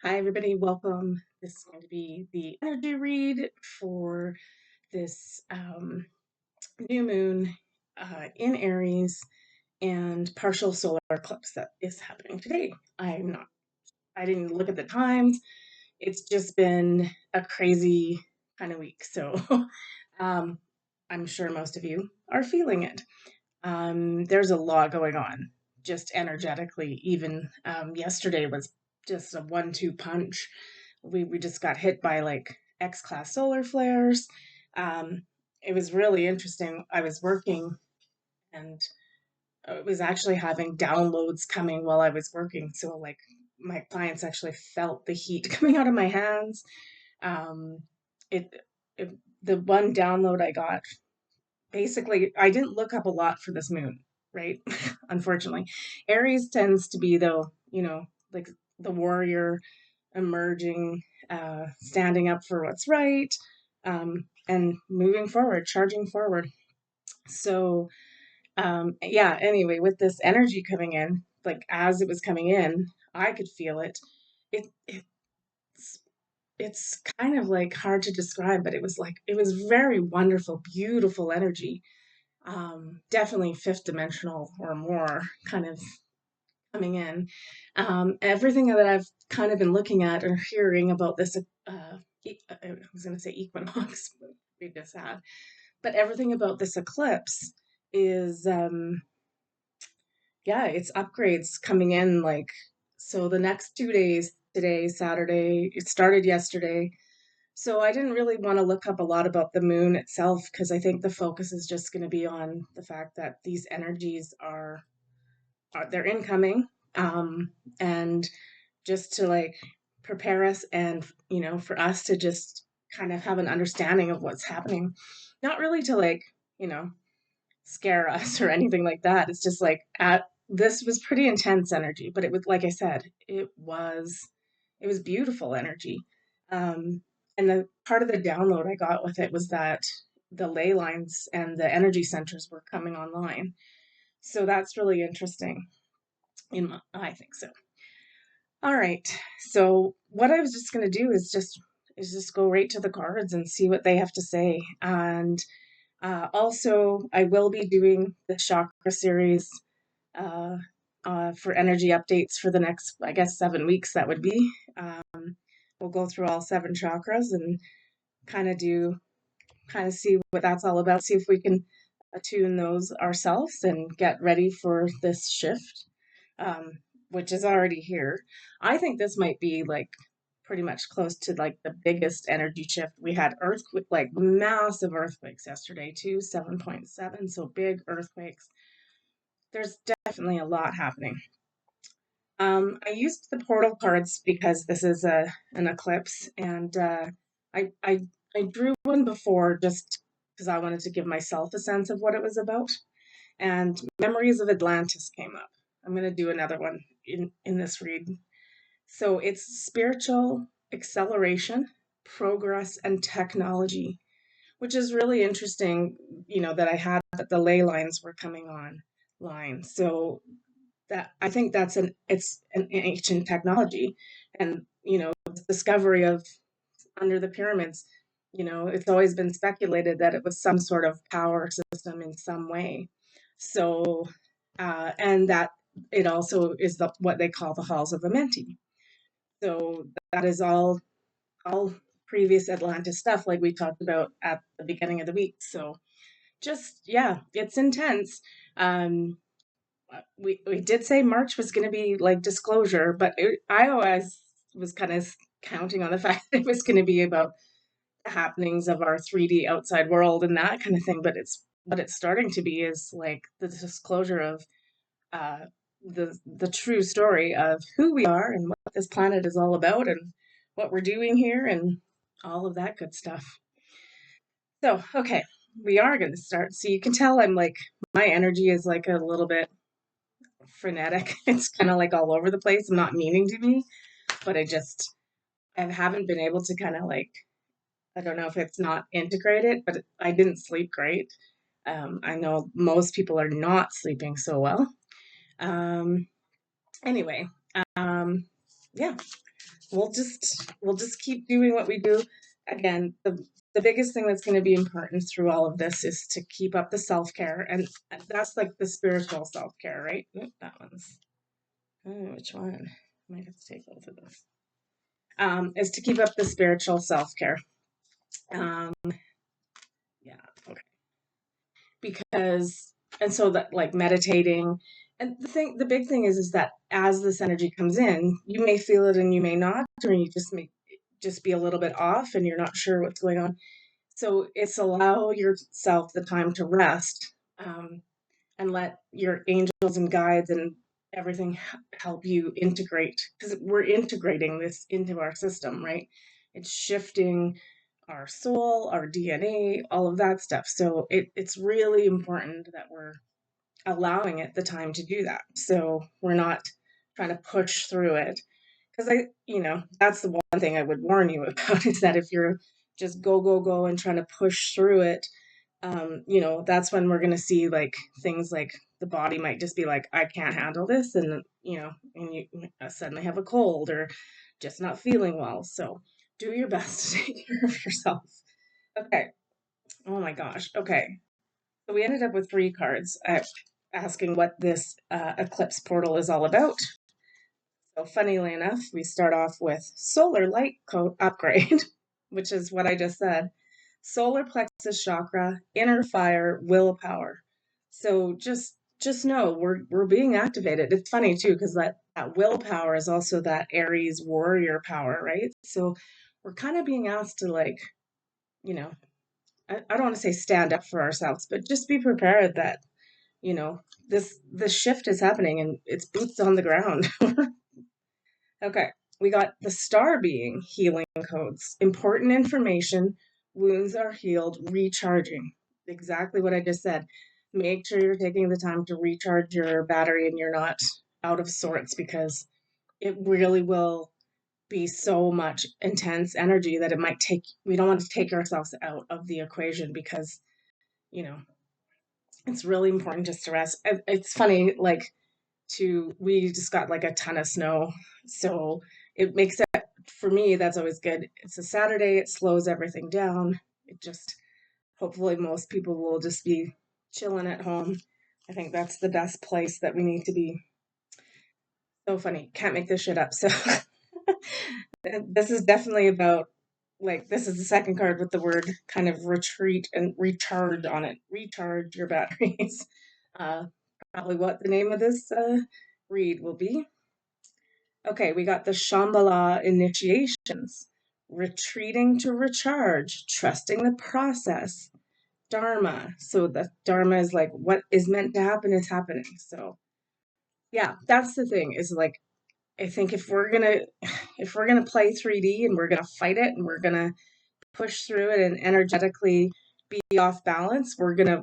Hi, everybody. Welcome. This is going to be the energy read for this new moon in Aries and partial solar eclipse that is happening today. I didn't look at the times. It's just been a crazy kind of week. So um, I'm sure most of you are feeling it. There's a lot going on just energetically. Even yesterday was just a 1-2 punch. We just got hit by like X class solar flares. Um, it was really interesting. I was working and I was actually having downloads coming while I was working. So like my clients actually felt the heat coming out of my hands. Um, it, it the one download I got, basically, I didn't look up a lot for this moon, right? Unfortunately. Aries tends to be like the warrior emerging, standing up for what's right, and moving forward, charging forward. So, yeah, anyway, with this energy coming in, like as it was coming in, I could feel it. It, it's, it's kind of like hard to describe, but it was very wonderful, beautiful energy. Definitely fifth dimensional or more kind of coming in. Everything that I've kind of been looking at or hearing about this, I was going to say equinox, we just had, but everything about this eclipse is, yeah, it's upgrades coming in. Like, so the next 2 days, today, Saturday, it started yesterday. So I didn't really want to look up a lot about the moon itself because I think the focus is just going to be on the fact that these energies are they're incoming, um, and just to like prepare us and for us to just kind of have an understanding of what's happening, not really to like you know scare us or anything like that. It's just like at this was pretty intense energy, but it was like I said, it was beautiful energy. Um, and the part of the download I got with it was that the ley lines and the energy centers were coming online. So that's really interesting. I think so. All right. So what I was just going to do is just go right to the cards and see what they have to say. And also, I will be doing the chakra series uh, for energy updates for the next, I guess, 7 weeks. That would be. We'll go through all seven chakras and kind of see what that's all about. See if we can attune those ourselves and get ready for this shift, um, which is already here. I think this might be like pretty much close to like the biggest energy shift. We had earthquake, like massive earthquakes yesterday too, 7.7, so big earthquakes. There's definitely a lot happening. I used the portal cards because this is an eclipse, and I, I I drew one before just because I wanted to give myself a sense of what it was about. And Memories of Atlantis came up. I'm going to do another one in this read. So it's spiritual acceleration, progress, and technology, which is really interesting. That I had that the ley lines were coming on line. So that I think it's an ancient technology, and the discovery of under the pyramids. It's always been speculated that it was some sort of power system in some way. So, and that it also is what they call the halls of Amenti. So that is all previous Atlantis stuff, like we talked about at the beginning of the week. So just yeah, it's intense. Um, we did say March was going to be like disclosure, but I always was kind of counting on the fact that it was going to be about the happenings of our 3D outside world and that kind of thing. But what it's starting to be is like the disclosure of uh, the true story of who we are and what this planet is all about and what we're doing here and all of that good stuff. So, okay, we are going to start. So you can tell I'm like my energy is like a little bit frenetic. It's kind of like all over the place. I'm not meaning to be, but I haven't been able to kind of like, I don't know if it's not integrated, but I didn't sleep great. I know most people are not sleeping so well. Um, anyway, um, yeah. we'll just keep doing what we do. Again, the biggest thing that's going to be important through all of this is to keep up the self-care, and that's like the spiritual self-care, right? Oop, that one's which one? I might have to take both of those. Is to keep up the spiritual self-care. Um, yeah, okay. Because and so that like meditating, and the big thing is that as this energy comes in, you may feel it and you may not, or you just may just be a little bit off and you're not sure what's going on. So it's allow yourself the time to rest, and let your angels and guides and everything help you integrate, because we're integrating this into our system, right? It's shifting our soul, our DNA, all of that stuff. So it's really important that we're allowing it the time to do that. So we're not trying to push through it. Because that's the one thing I would warn you about is that if you're just go, go, go and trying to push through it, that's when we're going to see like things like the body might just be like, I can't handle this. And you suddenly have a cold or just not feeling well. So do your best to take care of yourself. Okay. Oh my gosh. Okay. So we ended up with 3 cards asking what this eclipse portal is all about. So funnily enough, we start off with solar light code upgrade, which is what I just said. Solar plexus chakra, inner fire, willpower. So just know we're being activated. It's funny too, because that willpower is also that Aries warrior power, right? So we're kind of being asked to like, you know, I don't want to say stand up for ourselves, but just be prepared that, you know, this shift is happening and it's boots on the ground. Okay, we got the star being healing codes, important information, wounds are healed, recharging. Exactly what I just said. Make sure you're taking the time to recharge your battery and you're not out of sorts, because it really will be so much intense energy that we don't want to take ourselves out of the equation, because, you know, it's really important just to rest. It's funny, like, we just got like a ton of snow, so it makes it, for me, that's always good. It's a Saturday, it slows everything down. It just, hopefully most people will just be chilling at home. I think that's the best place that we need to be. So funny, can't make this shit up. So this is definitely about, like, this is the second card with the word kind of retreat and recharge on it. Recharge your batteries. uh Probably what the name of this read will be. Okay, we got the Shambhala initiations. Retreating to recharge, trusting the process. Dharma. So the Dharma is like what is meant to happen is happening. So yeah, that's the thing, is like, I think if we're gonna play 3D and we're gonna fight it and we're gonna push through it and energetically be off balance, we're gonna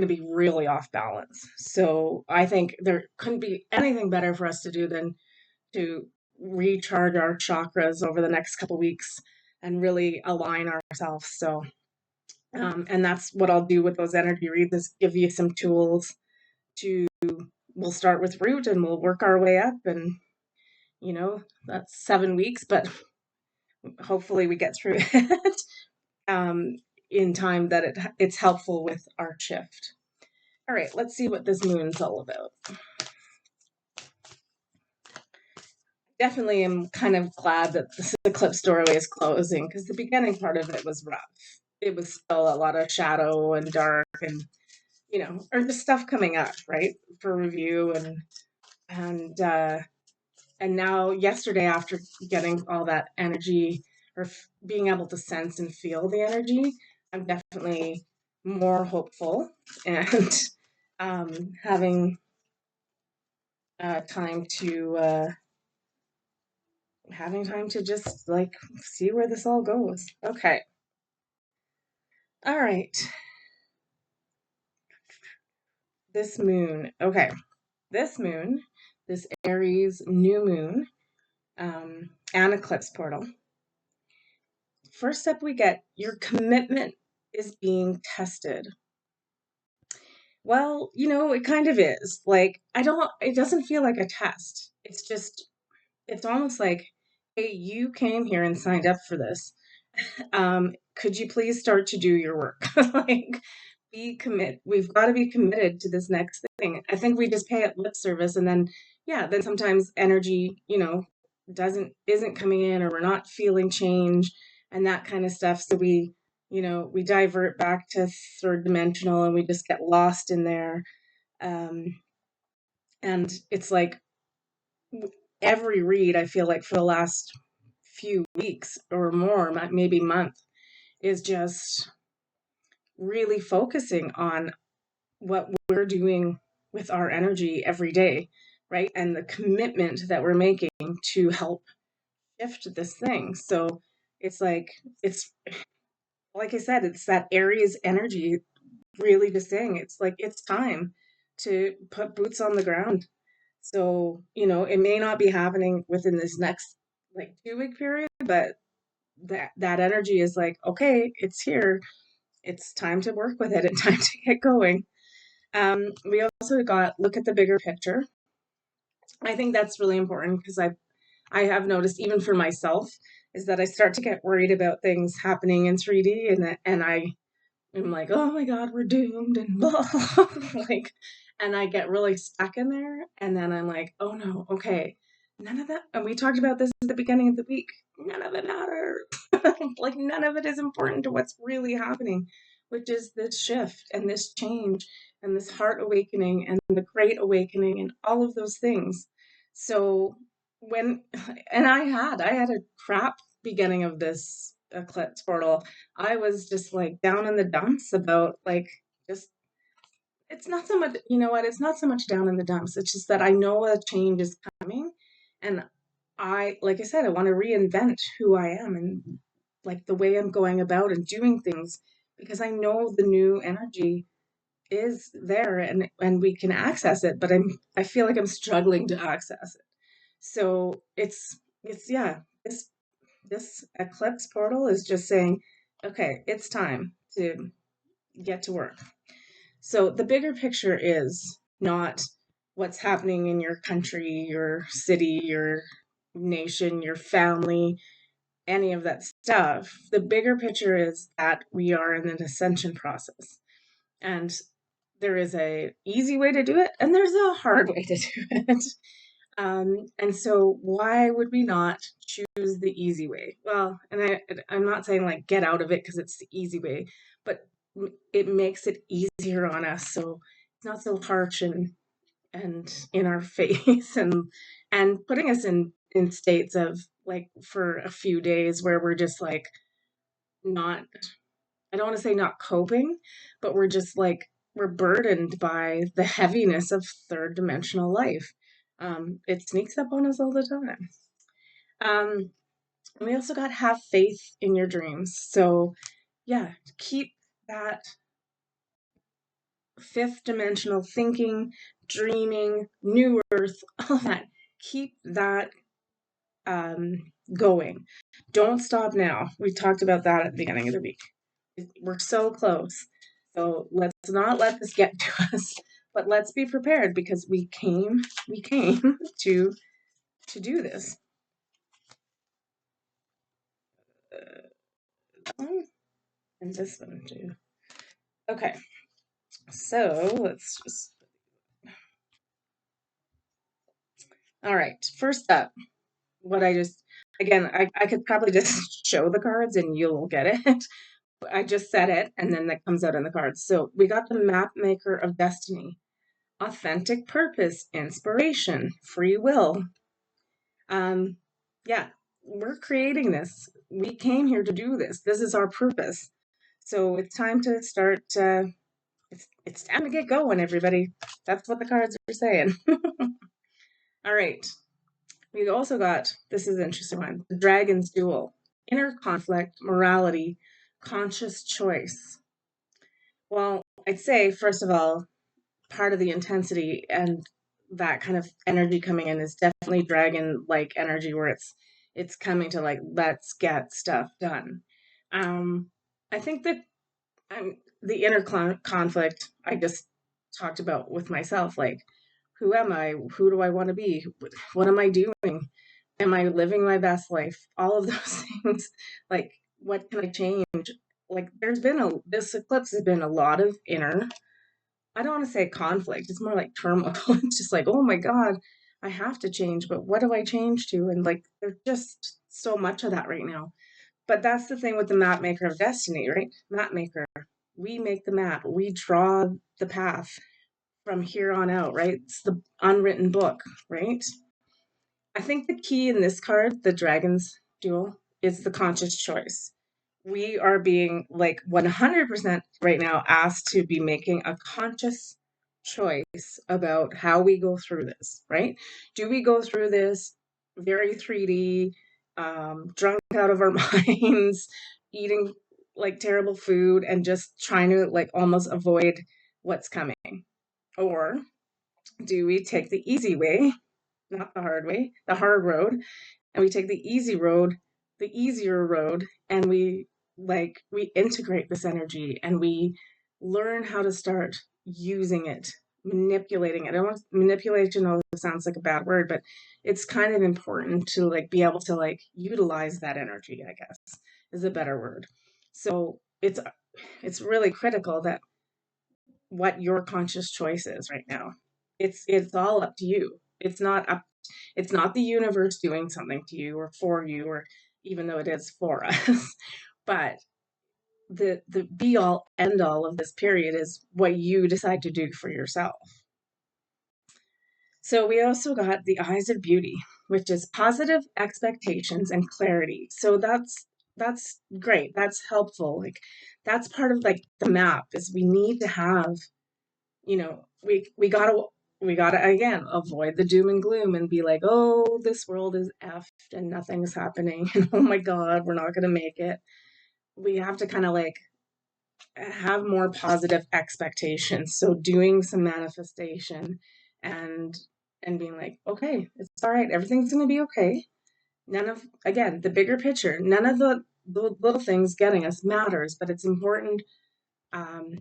be really off balance. So I think there couldn't be anything better for us to do than to recharge our chakras over the next couple weeks and really align ourselves. So, and that's what I'll do with those energy reads, is give you some tools to, we'll start with root and we'll work our way up. And, that's 7 weeks, but hopefully we get through it um, in time that it's helpful with our shift. All right, let's see what this moon's all about. Definitely am kind of glad that this eclipse doorway is closing, because the beginning part of it was rough. It was still a lot of shadow and dark and, or just stuff coming up, right, for review. And now yesterday, after getting all that energy, or being able to sense and feel the energy, I'm definitely more hopeful and having time to just like see where this all goes. Okay. All right. This moon. Okay. This moon, this Aries new moon, and eclipse portal. First up, we get your commitment is being tested. Well, it kind of is. Like, it doesn't feel like a test. It's almost like hey, you came here and signed up for this. Could you please start to do your work? Like, we've got to be committed to this next thing. I think we just pay it lip service, and then yeah, then sometimes energy, isn't coming in, or we're not feeling change and that kind of stuff. So we divert back to third dimensional, and we just get lost in there. um and it's like, every read, I feel like, for the last few weeks or more, maybe month, is just really focusing on what we're doing with our energy every day, right? And the commitment that we're making to help shift this thing. So it's like, it's like I said, it's that Aries energy really just saying it's like it's time to put boots on the ground. So, it may not be happening within this next like 2-week period, but that energy is like, okay, it's here. It's time to work with it and time to get going. We also got look at the bigger picture. I think that's really important because I have noticed, even for myself, is that I start to get worried about things happening in 3D, I'm like, oh my God, we're doomed and blah. Like, and I get really stuck in there. And then I'm like, oh no, okay. None of that. And we talked about this at the beginning of the week. None of it matters. Like, none of it is important to what's really happening, which is this shift and this change and this heart awakening and the great awakening and all of those things. So when, and I had a crap beginning of this eclipse portal. I was just like down in the dumps about like, just, it's not so much, you know what, it's not so much down in the dumps. It's just that I know a change is coming, and like I said, I want to reinvent who I am and like the way I'm going about and doing things, because I know the new energy is there, and we can access it, but I feel like I'm struggling to access it. So it's yeah, this eclipse portal is just saying, okay, it's time to get to work. So the bigger picture is not what's happening in your country, your city, your nation, your family, any of that stuff. The bigger picture is that we are in an ascension process. And there is a easy way to do it, and there's a hard way to do it. And so why would we not choose the easy way? Well, and I'm not saying like get out of it because it's the easy way, but it makes it easier on us. So it's not so harsh and in our face, and putting us in states of like for a few days where we're just like not, I don't want to say not coping, but we're just like, we're burdened by the heaviness of third dimensional life. It sneaks up on us all the time. Um, and we also got have faith in your dreams. So, yeah, keep that fifth dimensional thinking, dreaming, new earth, all that. Keep that going. Don't stop now. We talked about that at the beginning of the week. We're so close. So let's not let this get to us, but let's be prepared because we came to do this. One and this one too. Okay, so let's just. All right, first up, what I just, again, I could probably just show the cards and you'll get it. I just said it, and then that comes out in the cards. So we got the map maker of destiny, authentic purpose, inspiration, free will. Um, yeah, we're creating this. We came here to do this. This is our purpose. So it's time to start. It's time to get going, everybody. That's what the cards are saying. All right. We also got, this is an interesting one, the Dragon's Duel, inner conflict, morality, conscious choice. Well, I'd say, first of all, part of the intensity and that kind of energy coming in is definitely dragon like energy, where it's coming to like, let's get stuff done. I think that the inner conflict I just talked about with myself, like, who am I, who do I want to be, what am I doing, Am I living my best life? All of those things. Like, what can I change? Like, this eclipse has been a lot of inner, I don't want to say conflict, it's more like turmoil. It's just like, oh my God, I have to change, but what do I change to? And like, there's just so much of that right now. But that's the thing with the map maker of destiny, right? Map maker. We make the map, we draw the path from here on out, right? It's the unwritten book, right? I think the key in this card, the Dragons Duel, is the conscious choice. We are being like 100% right now asked to be making a conscious choice about how we go through this, right? Do we go through this very 3D, drunk out of our minds, eating like terrible food and just trying to like almost avoid what's coming? Or do we take the easy way, not the hard way, the hard road, and we take the easy road, the easier road, and we integrate this energy and we learn how to start using it, manipulating it. I don't want manipulation always sounds like a bad word, but it's kind of important to like be able to like utilize that energy, I guess is a better word. So it's really critical that what your conscious choice is right now. It's all up to you. It's not the universe doing something to you or for you, or even though it is for us. But the be all end all of this period is what you decide to do for yourself. So we also got the eyes of beauty, which is positive expectations and clarity. So that's great. That's helpful. Like that's part of like the map is we need to have, we gotta again avoid the doom and gloom and be like, oh, this world is effed and nothing's happening and oh my God, we're not gonna make it. We have to kind of like have more positive expectations. So doing some manifestation and being like, okay, it's all right, everything's gonna be okay. None of again the bigger picture, none of the little things getting us matters, but um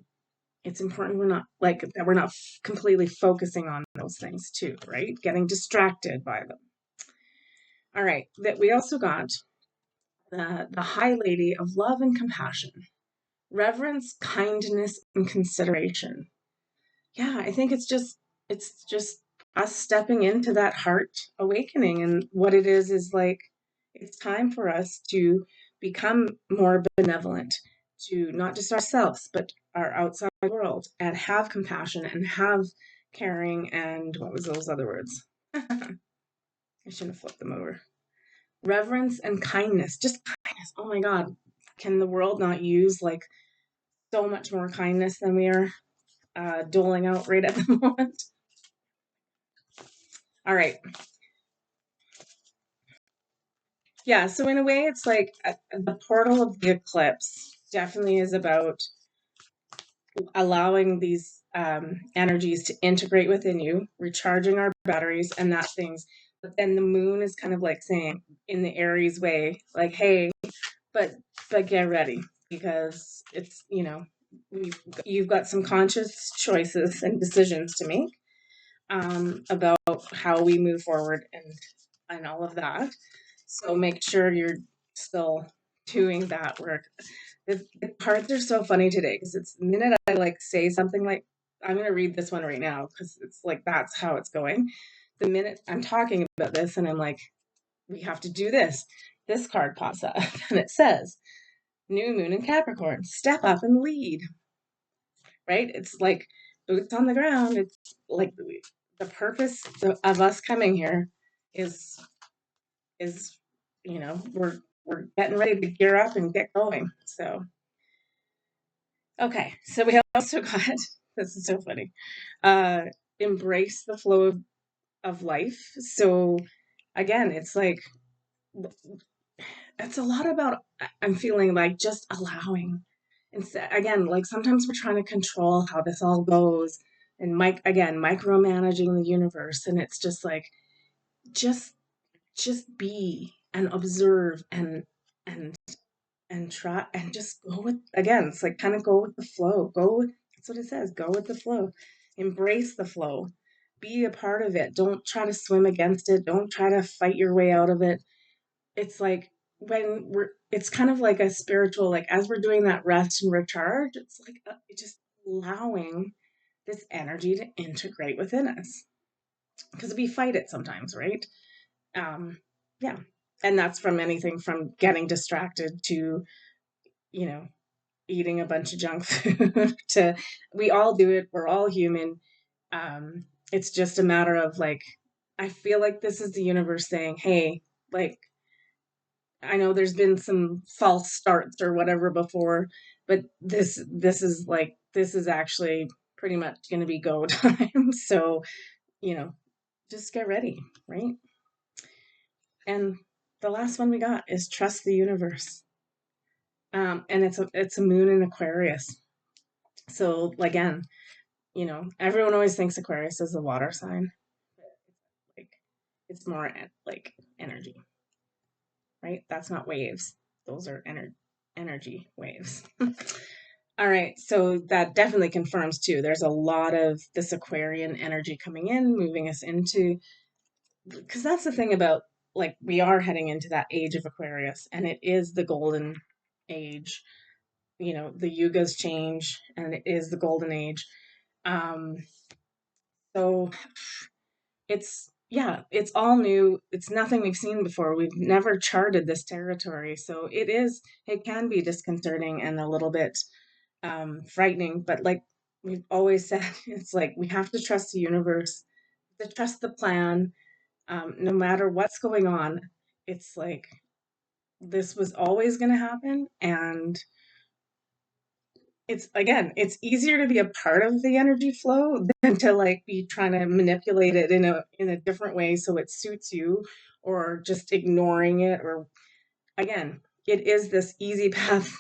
it's important we're not like that we're not completely focusing on those things too, right? Getting distracted by them. All right, that we also got the High Lady of love and compassion, reverence, kindness, and consideration. Yeah, I think it's just us stepping into that heart awakening, and what it is like it's time for us to become more benevolent to not just ourselves but our outside world, and have compassion and have caring, and what was those other words? I shouldn't have flipped them over. Reverence and kindness, just kindness. Oh my God, can the world not use like so much more kindness than we are doling out right at the moment? All right. Yeah, so in a way, it's like the portal of the eclipse definitely is about allowing these energies to integrate within you, recharging our batteries and that things. But then the moon is kind of like saying in the Aries way, like, hey, but get ready because it's you've got some conscious choices and decisions to make about how we move forward and all of that. So make sure you're still doing that work. The cards are so funny today because it's the minute I like say something like, I'm going to read this one right now because it's like that's how it's going. The minute I'm talking about this and I'm like, we have to do this card pops up and it says, New Moon in Capricorn, step up and lead, right? It's like boots on the ground. It's like the purpose of us coming here is is we're getting ready to gear up and get going. So okay, so we also got this is so funny. Uh, embrace the flow of life. So again, it's like it's a lot about I'm feeling like just allowing. Instead, again, like sometimes we're trying to control how this all goes, and again micromanaging the universe, and it's just like just just be and observe and try and just go with again it's like kind of go with the flow, that's what it says, go with the flow, embrace the flow, be a part of it. Don't try to swim against it. Don't try to fight your way out of it. It's like it's kind of like a spiritual, like as we're doing that rest and recharge, it's like just allowing this energy to integrate within us because we fight it sometimes, right? Um, yeah. And that's from anything from getting distracted to, you know, eating a bunch of junk food to we all do it. We're all human. It's just a matter of like, I feel like this is the universe saying, hey, like, I know there's been some false starts or whatever before, but this is actually pretty much going to be go time. So, you know, just get ready, right? And the last one we got is trust the universe. And it's a moon in Aquarius. So again, everyone always thinks Aquarius is a water sign. Like it's more like energy, right? That's not waves. Those are energy waves. All right, so that definitely confirms too. There's a lot of this Aquarian energy coming in, moving us into, because that's the thing about, like, we are heading into that age of Aquarius, and it is the golden age. The yugas change, and it is the golden age. Um, so it's all new. It's nothing we've seen before. We've never charted this territory, so it can be disconcerting and a little bit frightening. But like we've always said, it's like we have to trust the universe, to trust the plan, no matter what's going on. It's like this was always going to happen, and it's easier to be a part of the energy flow than to like be trying to manipulate it in a different way so it suits you, or just ignoring it, or again, it is this easy path,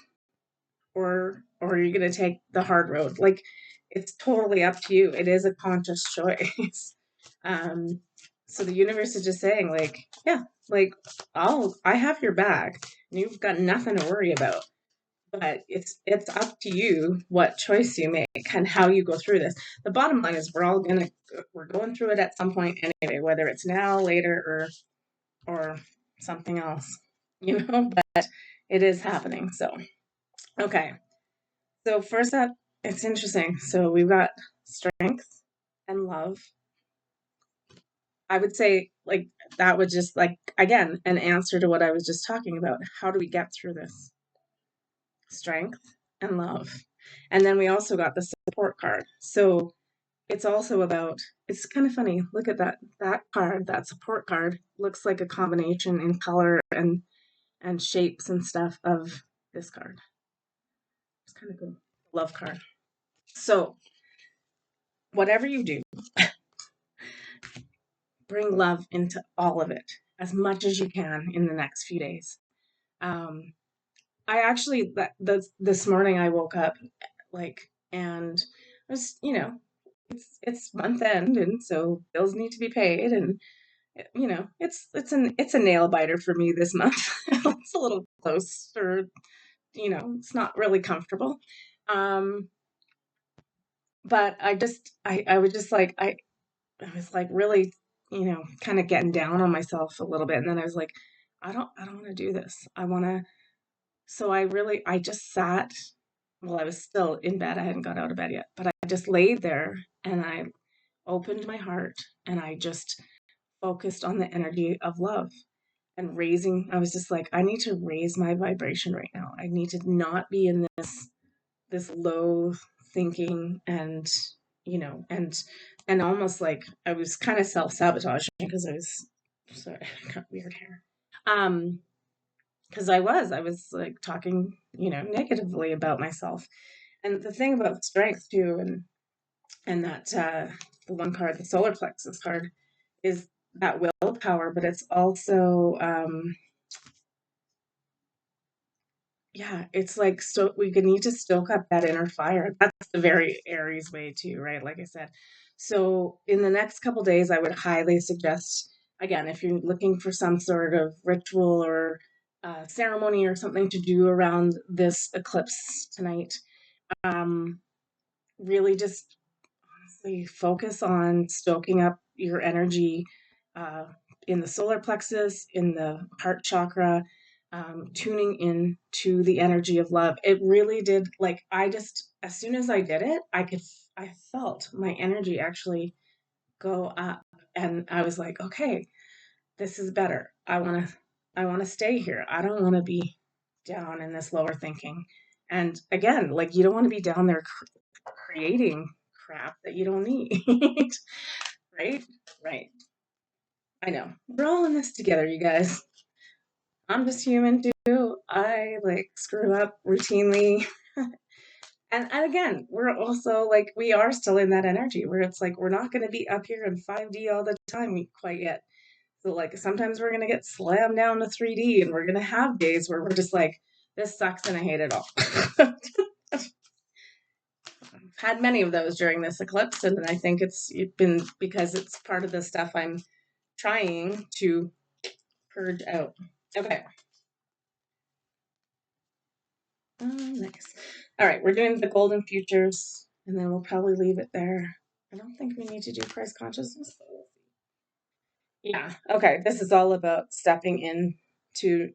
or you're going to take the hard road. Like it's totally up to you. It is a conscious choice. um so the universe is just saying, like, yeah, like I have your back. You've got nothing to worry about, but it's up to you what choice you make and how you go through this. The bottom line is we're going through it at some point anyway, whether it's now, later, or something else, but it is happening. So okay, so first up, it's interesting. So we've got strength and love. I would say, like, that would just, like, again, an answer to what I was just talking about. How do we get through this? Strength and love. And then we also got the support card. So it's also about, it's kind of funny. Look at that card, that support card looks like a combination in color and shapes and stuff of this card. It's kind of cool. Love card. So whatever you do, bring love into all of it as much as you can in the next few days. Um, I actually this morning I woke up, like, and I was, it's month end, and so bills need to be paid, and it's a nail biter for me this month. It's a little close, or it's not really comfortable. Um, but I was just like I was like really, kind of getting down on myself a little bit. And then I was like, I don't want to do this. So I just sat, well, I was still in bed. I hadn't got out of bed yet, but I just laid there and I opened my heart and I just focused on the energy of love and raising. I was just like, I need to raise my vibration right now. I need to not be in this low thinking, and and almost like I was kind of self-sabotaging because I was sorry, I got weird hair. um because I was like talking, negatively about myself. And the thing about strength too, and that the one card, the solar plexus card, is that willpower, but it's also yeah, it's like, so we could need to stoke up that inner fire. That's the very Aries way too, right? Like I said. So in the next couple days, I would highly suggest, again, if you're looking for some sort of ritual or ceremony or something to do around this eclipse tonight, um, really just we focus on stoking up your energy uh, in the solar plexus, in the heart chakra, tuning in to the energy of love. It really did, like, I just, as soon as I did it, I felt my energy actually go up. And I was like, okay, this is better. I want to stay here. I don't want to be down in this lower thinking. And again, like, you don't want to be down there creating crap that you don't need. Right? Right. I know. We're all in this together, you guys. I'm just human too. I like screw up routinely. And again, we're also like, we are still in that energy where it's like, we're not going to be up here in 5D all the time quite yet. So, like, sometimes we're going to get slammed down to 3D, and we're going to have days where we're just like, this sucks and I hate it all. Had many of those during this eclipse, and I think it's been because it's part of the stuff I'm trying to purge out. Okay. Oh, nice. All right, we're doing the golden futures, and then we'll probably leave it there. I don't think we need to do Christ consciousness. Yeah. Okay. This is all about stepping in to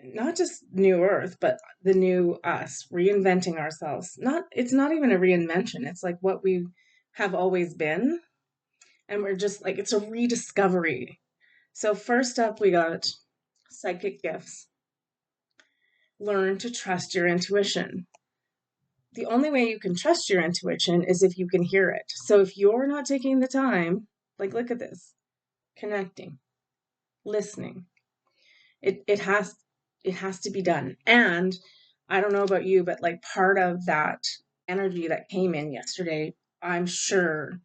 not just new earth, but the new us, reinventing ourselves. It's not even a reinvention. It's like what we have always been. And we're just like, it's a rediscovery. So first up, we got psychic gifts. Learn to trust your intuition. The only way you can trust your intuition is if you can hear it. So if you're not taking the time, like, look at this, connecting, listening, it has to be done. And I don't know about you, but like, part of that energy that came in yesterday, I'm sure,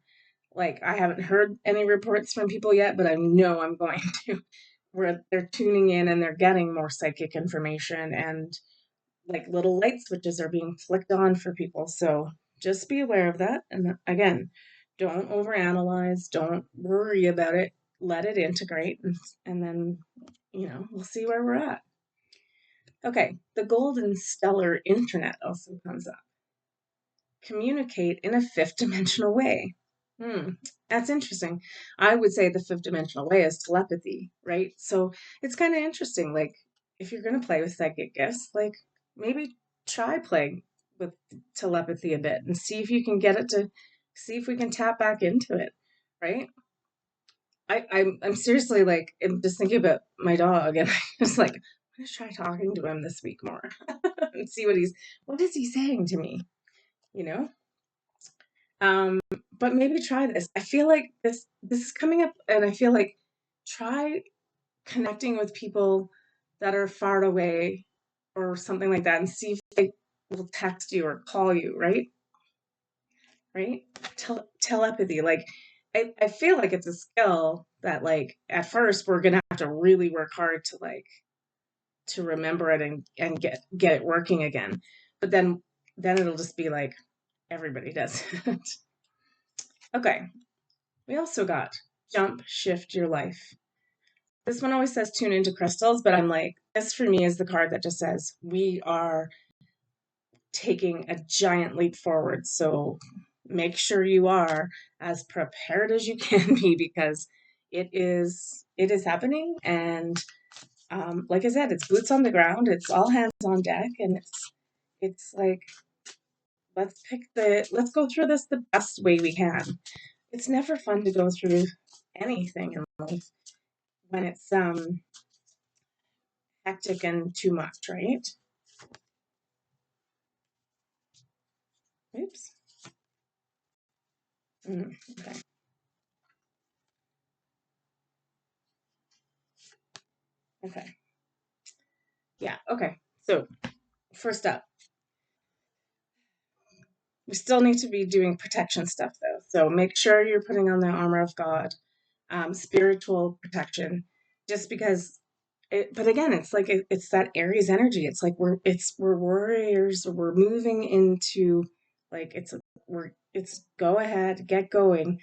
like, I haven't heard any reports from people yet, but I know I'm going to, where they're tuning in and they're getting more psychic information, and like little light switches are being flicked on for people. So just be aware of that. And again, don't overanalyze, don't worry about it, let it integrate, and then, we'll see where we're at. Okay, the golden stellar internet also comes up. Communicate in a fifth dimensional way. Hmm, that's interesting. I would say the fifth dimensional way is telepathy, right? So it's kind of interesting. Like, if you're going to play with psychic gifts, like, maybe try playing with telepathy a bit and see if you can get it to, see if we can tap back into it, right? I'm seriously, like, I'm just thinking about my dog, and I was like, I'm gonna try talking to him this week more and see what is he saying to me, you know? Um, but maybe try this. I feel like this is coming up, and I feel like try connecting with people that are far away or something like that, and see if they will text you or call you, right? Right? Telepathy. Like, I feel like it's a skill that, like, at first we're gonna have to really work hard to, like, to remember it and get it working again. But then it'll just be like everybody does it. Okay. We also got jump, shift your life. This one always says tune into crystals, but I'm like, this for me is the card that just says we are taking a giant leap forward. So make sure you are as prepared as you can be, because it is happening. And like I said, it's boots on the ground, it's all hands on deck, and it's like, let's go through this the best way we can. It's never fun to go through anything in life when it's hectic and too much, right? Oops. Okay. Okay. Yeah. Okay. So first up, we still need to be doing protection stuff though. So make sure you're putting on the armor of God, spiritual protection, just because. But again, it's like it's that Aries energy. It's like we're warriors. We're moving into, like, it's go ahead, get going.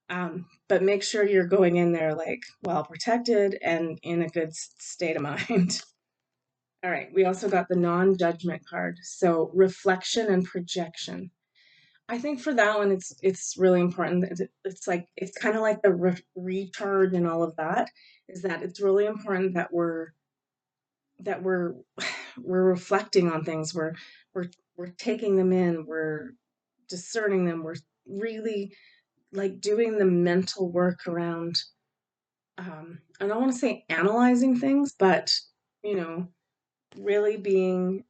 But make sure you're going in there like well protected and in a good state of mind. All right, we also got the non-judgment card. So reflection and projection. I think for that one, it's really important. It's like it's kind of like the recharge and all of that. Is that it's really important that we're we're reflecting on things. We're we're taking them in. We're discerning them. We're really like doing the mental work around. I don't want to say analyzing things, but you know, really being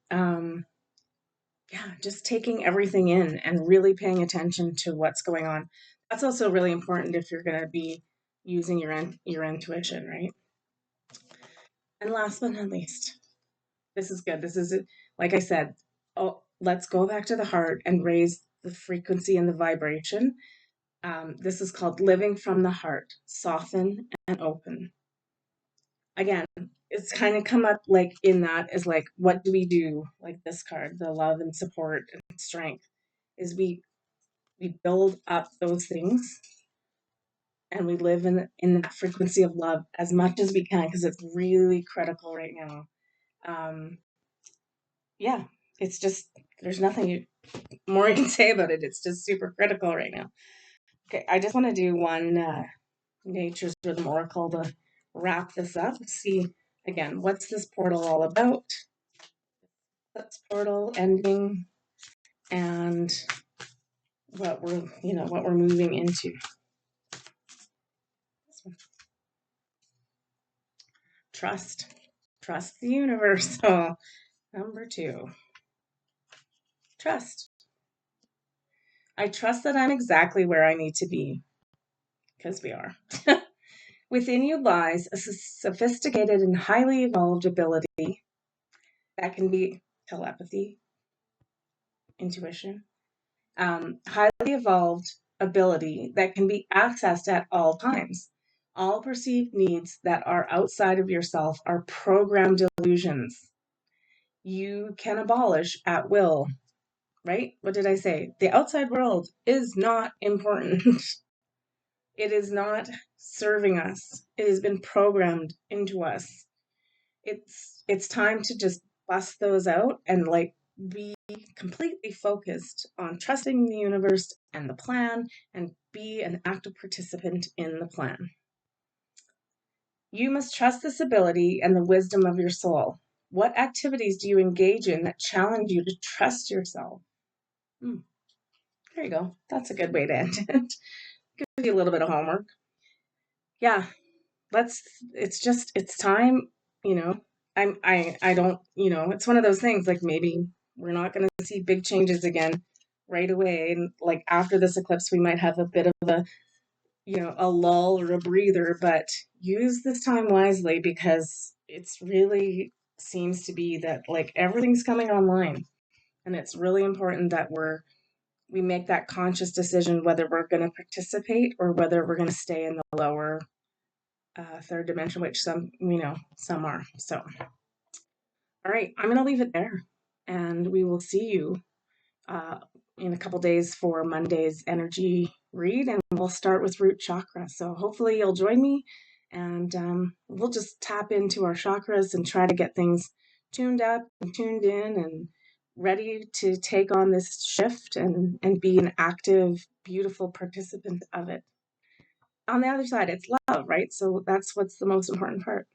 yeah, just taking everything in and really paying attention to what's going on. That's also really important if you're going to be using your intuition, right? And last but not least, this is good. This is like I said, oh, let's go back to the heart and raise the frequency and the vibration. This is called living from the heart, soften and open. Again, it's kind of come up like in that is like, what do we do? Like this card, the love and support and strength, is we build up those things and we live in that frequency of love as much as we can because it's really critical right now. Um, yeah, it's just there's nothing more you can say about it. It's just super critical right now. Okay, I just want to do one Nature's Rhythm Oracle to wrap this up. See again, what's this portal all about? That's portal ending and what we're moving into. Trust. Trust the universe. So number 2, trust. I trust that I'm exactly where I need to be, because we are. Within you lies a sophisticated and highly evolved ability that can be telepathy, intuition, highly evolved ability that can be accessed at all times. All perceived needs that are outside of yourself are programmed illusions. You can abolish at will, right? What did I say? The outside world is not important. It is not serving us. It has been programmed into us. It's time to just bust those out and like be completely focused on trusting the universe and the plan and be an active participant in the plan. You must trust this ability and the wisdom of your soul. What activities do you engage in that challenge you to trust yourself? Hmm, there you go. That's a good way to end it. Give you a little bit of homework. Yeah, let's it's time, you know. I don't, it's one of those things like maybe we're not going to see big changes again right away, and like after this eclipse we might have a bit of a lull or a breather, but use this time wisely because it's really seems to be that like everything's coming online, and it's really important that we make that conscious decision whether we're going to participate or whether we're going to stay in the lower third dimension, which some are. So, all right, I'm going to leave it there, and we will see you uh, in a couple days for Monday's energy read, and we'll start with root chakra. So hopefully you'll join me, and we'll just tap into our chakras and try to get things tuned up and tuned in and ready to take on this shift and be an active, beautiful participant of it. On the other side, it's love, right? So that's what's the most important part.